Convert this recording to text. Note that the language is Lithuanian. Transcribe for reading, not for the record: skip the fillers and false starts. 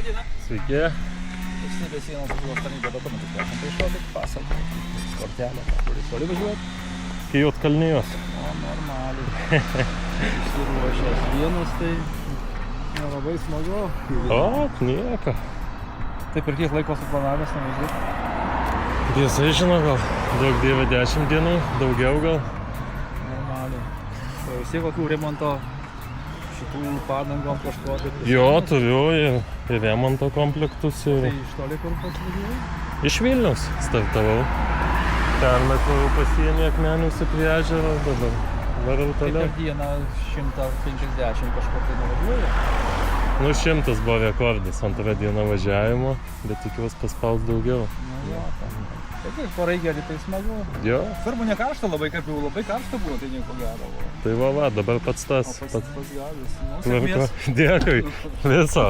diena. Sveiki. Valstybės sienos apsaugos tarnyba dokumentus prašom išduoti, pasą, kortelę, toli važiuoti. Kai Juodkalnijos. O, normaliai. Išsiruošęs vienas, tai nelabai smagu. O, nieko. Tai per kiek laiko suplanavęs nuvažiuoti? Tiesai žino, gal daug dievė 10 dienų, daugiau gal. Normaliai. O vis tiek kokių remonto šitų padangom kažko tai... Jo, turiu ir remonto komplektus. Tai Ir... iš toli kur pats važiuoji? Iš Vilniaus startavau. Permetavau pasienį Akmeniuose prie ežero, dabar varau Tai toliau. per dieną 150 kažkur tai nuvažiuoja? Nu, 100 buvo rekordas antrą dieną važiavimo, bet tikiuosi paspaus daugiau. Nu jo, tai kaip pareigelį, tai smagu. Jo, Svarbu ne karšta labai, kaip jau labai karšta buvo, tai nieko gero buvo. tai va, dabar pats tas. O pats galis. Nu, Tvarko. sėkmės. Dėkui. Viso.